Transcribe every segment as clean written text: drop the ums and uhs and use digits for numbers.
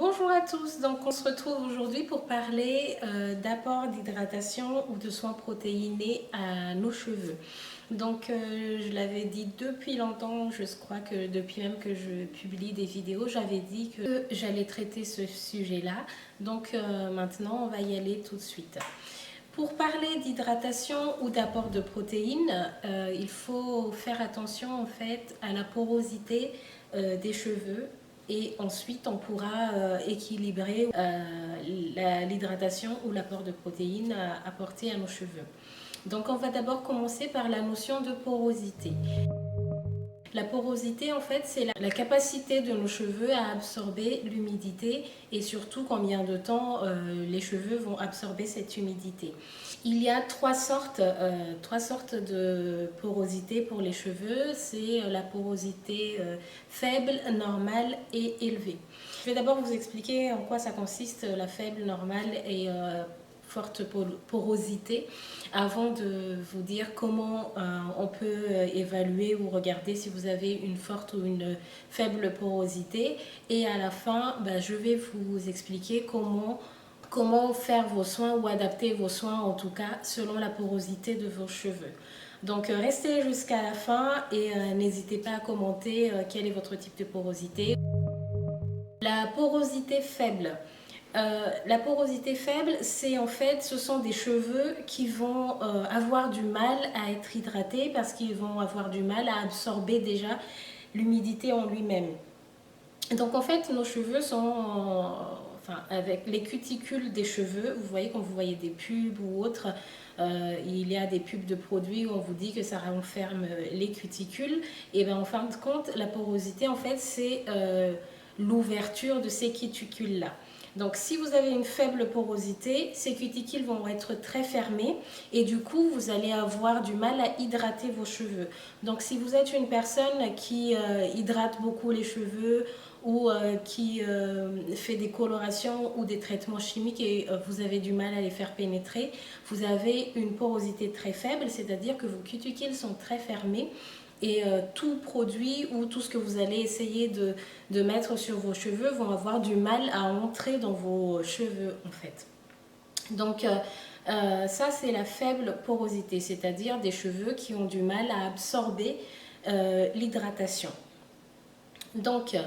Bonjour à tous, donc on se retrouve aujourd'hui pour parler d'apport d'hydratation ou de soins protéinés à nos cheveux. Donc je l'avais dit depuis longtemps, je crois que depuis même que je publie des vidéos, j'avais dit que j'allais traiter ce sujet-là. Donc maintenant on va y aller tout de suite. Pour parler d'hydratation ou d'apport de protéines, il faut faire attention en fait à la porosité des cheveux et ensuite on pourra équilibrer l'hydratation ou l'apport de protéines apporté à nos cheveux. Donc on va d'abord commencer par la notion de porosité. La porosité, en fait, c'est la capacité de nos cheveux à absorber l'humidité et surtout combien de temps les cheveux vont absorber cette humidité. Il y a trois sortes de porosité pour les cheveux. C'est la porosité faible, normale et élevée. Je vais d'abord vous expliquer en quoi ça consiste, la faible, normale et forte porosité, avant de vous dire comment on peut évaluer ou regarder si vous avez une forte ou une faible porosité. Et à la fin, je vais vous expliquer comment faire vos soins ou adapter vos soins en tout cas selon la porosité de vos cheveux. Donc restez jusqu'à la fin et n'hésitez pas à commenter quel est votre type de porosité. La porosité faible. La porosité faible, c'est en fait, ce sont des cheveux qui vont avoir du mal à être hydratés parce qu'ils vont avoir du mal à absorber déjà l'humidité en lui-même. Donc en fait, nos cheveux sont, avec les cuticules des cheveux, vous voyez quand vous voyez des pubs ou autres, il y a des pubs de produits où on vous dit que ça renferme les cuticules. Et bien en fin de compte, la porosité en fait, c'est l'ouverture de ces cuticules-là. Donc si vous avez une faible porosité, ces cuticules vont être très fermées et du coup vous allez avoir du mal à hydrater vos cheveux. Donc si vous êtes une personne qui hydrate beaucoup les cheveux ou qui fait des colorations ou des traitements chimiques et vous avez du mal à les faire pénétrer, vous avez une porosité très faible, c'est-à-dire que vos cuticules sont très fermés. Et tout produit ou tout ce que vous allez essayer de mettre sur vos cheveux vont avoir du mal à entrer dans vos cheveux en fait. Donc ça c'est la faible porosité, c'est-à-dire des cheveux qui ont du mal à absorber l'hydratation. Donc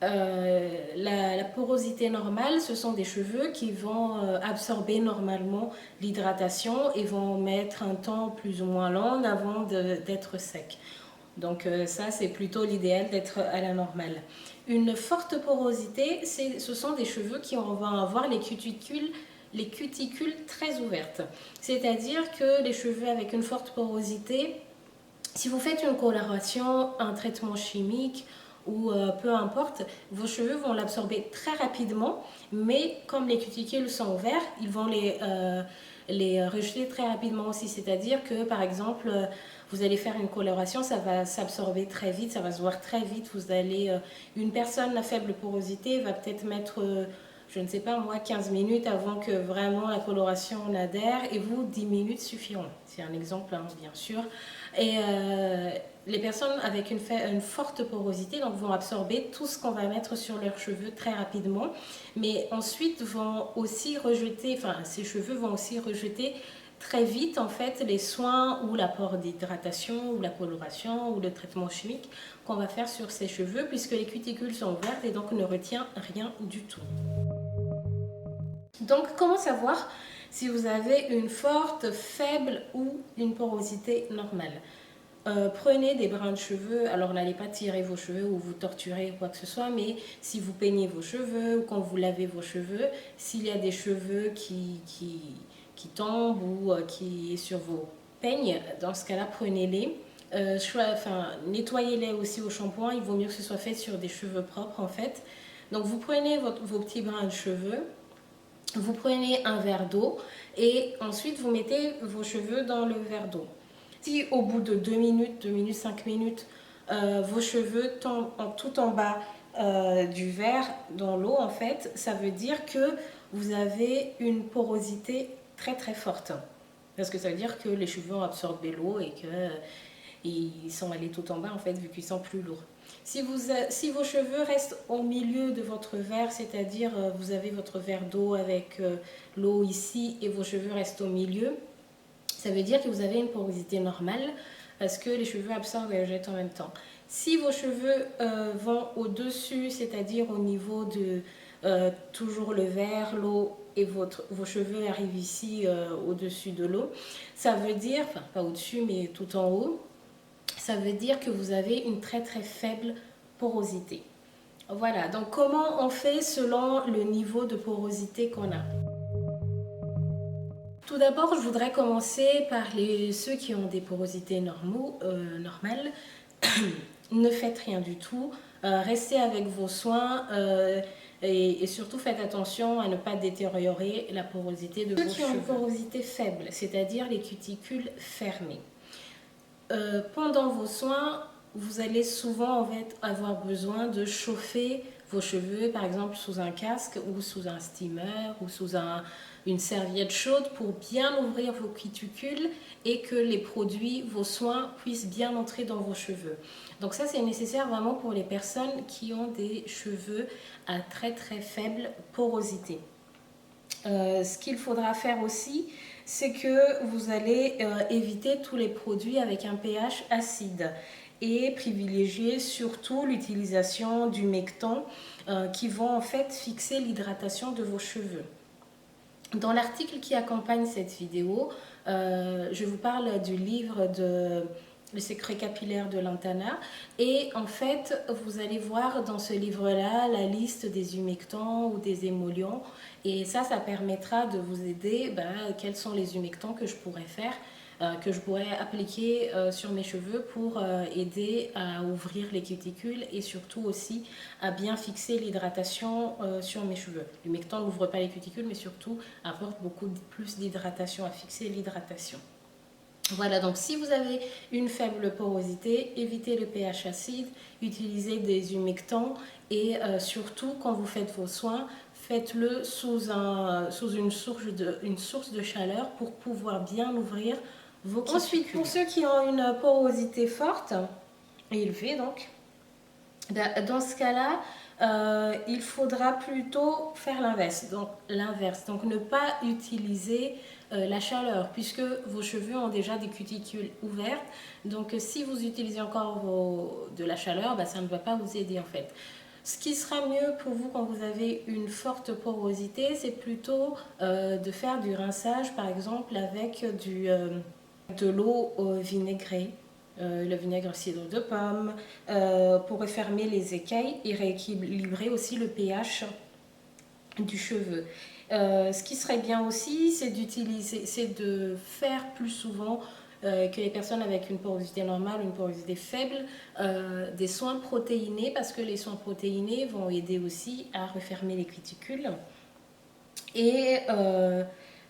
la porosité normale, ce sont des cheveux qui vont absorber normalement l'hydratation et vont mettre un temps plus ou moins long avant d'être secs. Donc ça, c'est plutôt l'idéal d'être à la normale. Une forte porosité, ce sont des cheveux qui vont avoir les cuticules très ouvertes. C'est-à-dire que les cheveux avec une forte porosité, si vous faites une coloration, un traitement chimique ou peu importe, vos cheveux vont l'absorber très rapidement, mais comme les cuticules sont ouverts, ils vont les rejeter très rapidement aussi. C'est-à-dire que par exemple, vous allez faire une coloration, ça va s'absorber très vite, ça va se voir très vite. Une personne à faible porosité va peut-être mettre je ne sais pas moi, 15 minutes avant que vraiment la coloration en adhère et vous, 10 minutes suffiront. C'est un exemple, hein, bien sûr. Et les personnes avec une forte porosité donc, vont absorber tout ce qu'on va mettre sur leurs cheveux très rapidement, mais ensuite vont aussi rejeter, ces cheveux vont aussi rejeter très vite en fait les soins ou l'apport d'hydratation ou la coloration ou le traitement chimique qu'on va faire sur ces cheveux puisque les cuticules sont ouvertes et donc ne retient rien du tout. Donc comment savoir si vous avez une forte, faible ou une porosité normale? Prenez des brins de cheveux, alors n'allez pas tirer vos cheveux ou vous torturer ou quoi que ce soit, mais si vous peignez vos cheveux ou quand vous lavez vos cheveux, s'il y a des cheveux qui tombent ou qui est sur vos peignes, dans ce cas-là, prenez-les. Nettoyez-les aussi au shampoing, il vaut mieux que ce soit fait sur des cheveux propres en fait. Donc vous prenez vos petits brins de cheveux, vous prenez un verre d'eau et ensuite vous mettez vos cheveux dans le verre d'eau. Si au bout de 2 minutes, 2 minutes, 5 minutes, vos cheveux tombent tout en bas du verre dans l'eau, en fait, ça veut dire que vous avez une porosité très très forte. Parce que ça veut dire que les cheveux ont absorbé l'eau et ils sont allés tout en bas en fait vu qu'ils sont plus lourds. Si vos cheveux restent au milieu de votre verre, c'est-à-dire vous avez votre verre d'eau avec l'eau ici et vos cheveux restent au milieu, ça veut dire que vous avez une porosité normale parce que les cheveux absorbent et rejettent en même temps. Si vos cheveux vont au-dessus, c'est-à-dire au niveau de toujours le verre, l'eau et vos cheveux arrivent ici au-dessus de l'eau, ça veut dire, enfin pas au-dessus mais tout en haut, ça veut dire que vous avez une très très faible porosité. Voilà, donc comment on fait selon le niveau de porosité qu'on a? Tout d'abord, je voudrais commencer par ceux qui ont des porosités normales. Ne faites rien du tout. Restez avec vos soins et surtout faites attention à ne pas détériorer la porosité de vos cheveux. Ceux qui ont une porosité faible, c'est-à-dire les cuticules fermées. Pendant vos soins, vous allez souvent en fait avoir besoin de chauffer vos cheveux, par exemple sous un casque ou sous un steamer ou sous une serviette chaude pour bien ouvrir vos cuticules et que les produits, vos soins puissent bien entrer dans vos cheveux. Donc ça c'est nécessaire vraiment pour les personnes qui ont des cheveux à très très faible porosité. Ce qu'il faudra faire aussi, c'est que vous allez éviter tous les produits avec un pH acide et privilégier surtout l'utilisation d'humectants qui vont en fait fixer l'hydratation de vos cheveux. Dans l'article qui accompagne cette vidéo, je vous parle du livre de Le secret capillaire de Lantana et en fait vous allez voir dans ce livre-là la liste des humectants ou des émollients et ça permettra de vous aider quels sont les humectants que je pourrais faire, que je pourrais appliquer sur mes cheveux pour aider à ouvrir les cuticules et surtout aussi à bien fixer l'hydratation sur mes cheveux. L'humectant n'ouvre pas les cuticules mais surtout apporte beaucoup plus d'hydratation, à fixer l'hydratation. Voilà, donc si vous avez une faible porosité, évitez le pH acide, utilisez des humectants et surtout quand vous faites vos soins, faites-le sous une source de chaleur pour pouvoir bien ouvrir vos cuticules. Ensuite, pour ceux qui ont une porosité forte, élevée donc, dans ce cas-là, il faudra plutôt faire l'inverse. Donc ne pas utiliser la chaleur puisque vos cheveux ont déjà des cuticules ouvertes. Donc si vous utilisez encore de la chaleur, ça ne va pas vous aider en fait. Ce qui sera mieux pour vous quand vous avez une forte porosité, c'est plutôt de faire du rinçage par exemple avec de l'eau vinaigrée. Le vinaigre cidre de pomme pour refermer les écailles et rééquilibrer aussi le pH du cheveu. Ce qui serait bien aussi, c'est de faire plus souvent que les personnes avec une porosité normale ou une porosité faible, des soins protéinés parce que les soins protéinés vont aider aussi à refermer les cuticules et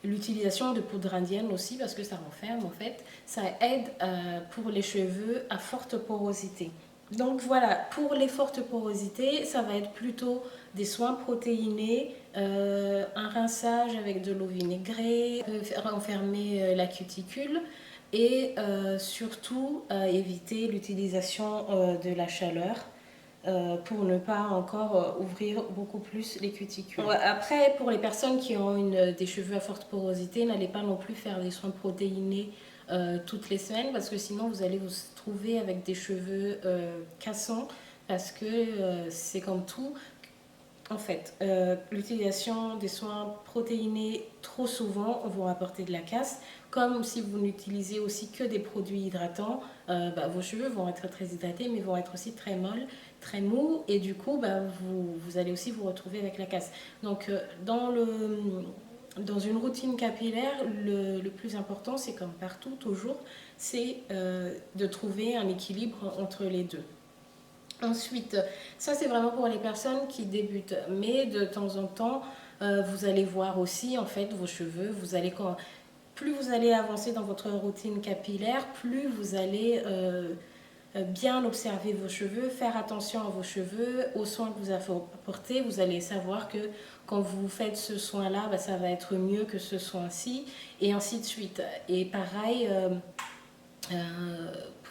l'utilisation de poudre indienne aussi parce que ça renferme en fait, ça aide pour les cheveux à forte porosité. Donc voilà, pour les fortes porosités, ça va être plutôt des soins protéinés, un rinçage avec de l'eau vinaigrée, renfermer la cuticule et surtout éviter l'utilisation de la chaleur. Pour ne pas encore ouvrir beaucoup plus les cuticules. Après, pour les personnes qui ont des cheveux à forte porosité, n'allez pas non plus faire des soins protéinés toutes les semaines parce que sinon vous allez vous trouver avec des cheveux cassants parce que c'est comme tout. En fait, l'utilisation des soins protéinés trop souvent vont apporter de la casse, comme si vous n'utilisez aussi que des produits hydratants, vos cheveux vont être très hydratés mais vont être aussi très molles, très mous et du coup vous allez aussi vous retrouver avec la casse. Donc dans une routine capillaire, le plus important c'est comme partout toujours, c'est de trouver un équilibre entre les deux. Ensuite, ça c'est vraiment pour les personnes qui débutent, mais de temps en temps, vous allez voir aussi en fait vos cheveux, plus vous allez avancer dans votre routine capillaire, plus vous allez bien observer vos cheveux, faire attention à vos cheveux, aux soins que vous apportez. Vous allez savoir que quand vous faites ce soin-là, ça va être mieux que ce soin-ci, et ainsi de suite. Et pareil,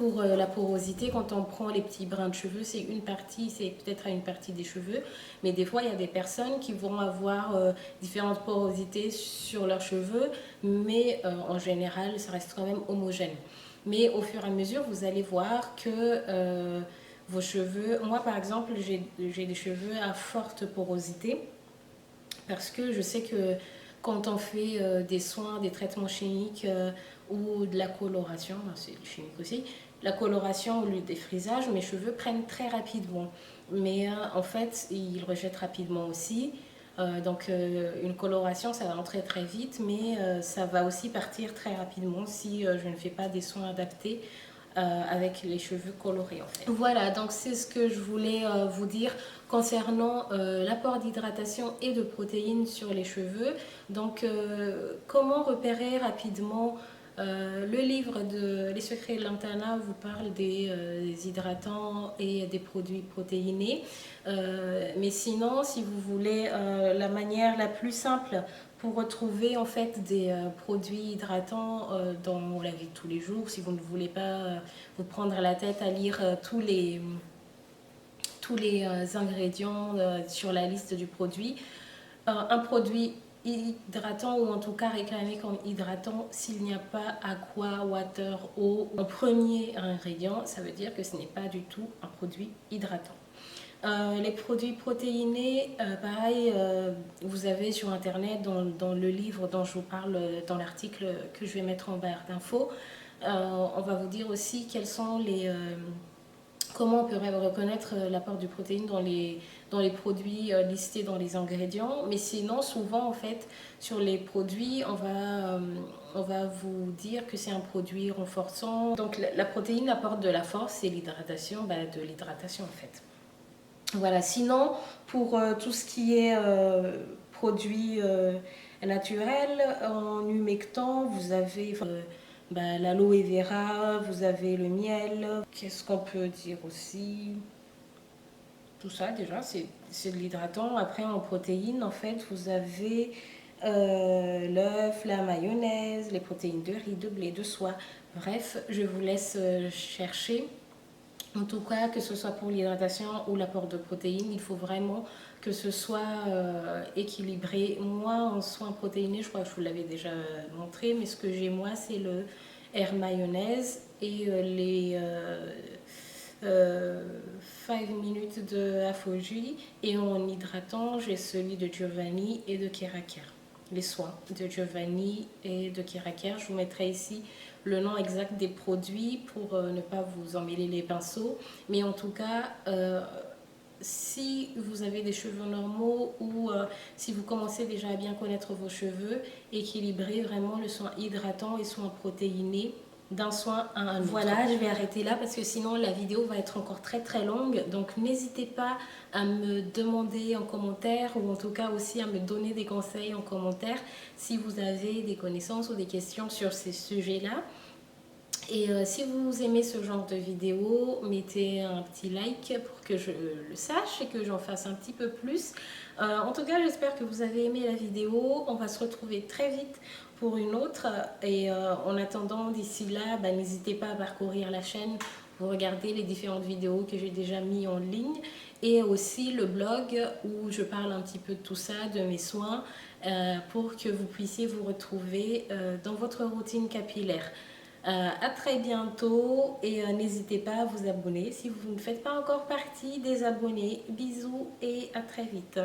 pour la porosité, quand on prend les petits brins de cheveux, c'est une partie, c'est peut-être à une partie des cheveux, mais des fois il y a des personnes qui vont avoir différentes porosités sur leurs cheveux, mais en général ça reste quand même homogène. Mais au fur et à mesure, vous allez voir que vos cheveux, moi par exemple, j'ai des cheveux à forte porosité, parce que je sais que quand on fait des soins, des traitements chimiques ou de la coloration, c'est chimique aussi, la coloration ou le défrisage, mes cheveux prennent très rapidement. Mais en fait, ils rejettent rapidement aussi. Une coloration, ça va entrer très vite, mais ça va aussi partir très rapidement si je ne fais pas des soins adaptés avec les cheveux colorés en fait. Voilà, donc c'est ce que je voulais vous dire concernant l'apport d'hydratation et de protéines sur les cheveux. Donc comment repérer rapidement le livre de Les secrets de Lantana vous parle des hydratants et des produits protéinés. Mais sinon, si vous voulez la manière la plus simple pour retrouver en fait des produits hydratants dans la vie de tous les jours, si vous ne voulez pas vous prendre la tête à lire tous les ingrédients sur la liste du produit, un produit hydratant ou en tout cas réclamé comme hydratant, s'il n'y a pas aqua, water, eau en premier ingrédient, ça veut dire que ce n'est pas du tout un produit hydratant. Les produits protéinés, pareil, vous avez sur internet, dans le livre dont je vous parle, dans l'article que je vais mettre en barre d'infos, on va vous dire aussi quels sont comment on peut reconnaître l'apport de protéines dans les produits listés dans les ingrédients. Mais sinon, souvent, en fait, sur les produits, on va vous dire que c'est un produit renforçant. Donc, la protéine apporte de la force et l'hydratation, de l'hydratation, en fait. Voilà, sinon, pour tout ce qui est produits naturels, en humectant, vous avez l'aloe vera, vous avez le miel. Qu'est-ce qu'on peut dire aussi? Tout ça, déjà, c'est de l'hydratant. Après, en protéines, en fait, vous avez l'œuf, la mayonnaise, les protéines de riz, de blé, de soie. Bref, je vous laisse chercher. En tout cas, que ce soit pour l'hydratation ou l'apport de protéines, il faut vraiment que ce soit équilibré. Moi, en soins protéinés, je crois que je vous l'avais déjà montré, mais ce que j'ai moi, c'est le air mayonnaise et les 5 minutes de Afoji. Et en hydratant, j'ai celui de Giovanni et de Keraker. Les soins de Giovanni et de Keraker. Je vous mettrai ici le nom exact des produits pour ne pas vous emmêler les pinceaux. Mais en tout cas, si vous avez des cheveux normaux ou si vous commencez déjà à bien connaître vos cheveux, équilibrez vraiment le soin hydratant et soin protéiné d'un soin à un autre. Voilà, je vais arrêter là parce que sinon la vidéo va être encore très très longue. Donc n'hésitez pas à me demander en commentaire ou en tout cas aussi à me donner des conseils en commentaire si vous avez des connaissances ou des questions sur ces sujets-là. Et si vous aimez ce genre de vidéo, mettez un petit like pour que je le sache et que j'en fasse un petit peu plus. En tout cas, j'espère que vous avez aimé la vidéo. On va se retrouver très vite pour une autre. Et en attendant, d'ici là, n'hésitez pas à parcourir la chaîne pour regarder les différentes vidéos que j'ai déjà mis en ligne. Et aussi le blog où je parle un petit peu de tout ça, de mes soins, pour que vous puissiez vous retrouver dans votre routine capillaire. À très bientôt et n'hésitez pas à vous abonner si vous ne faites pas encore partie des abonnés. Bisous et à très vite.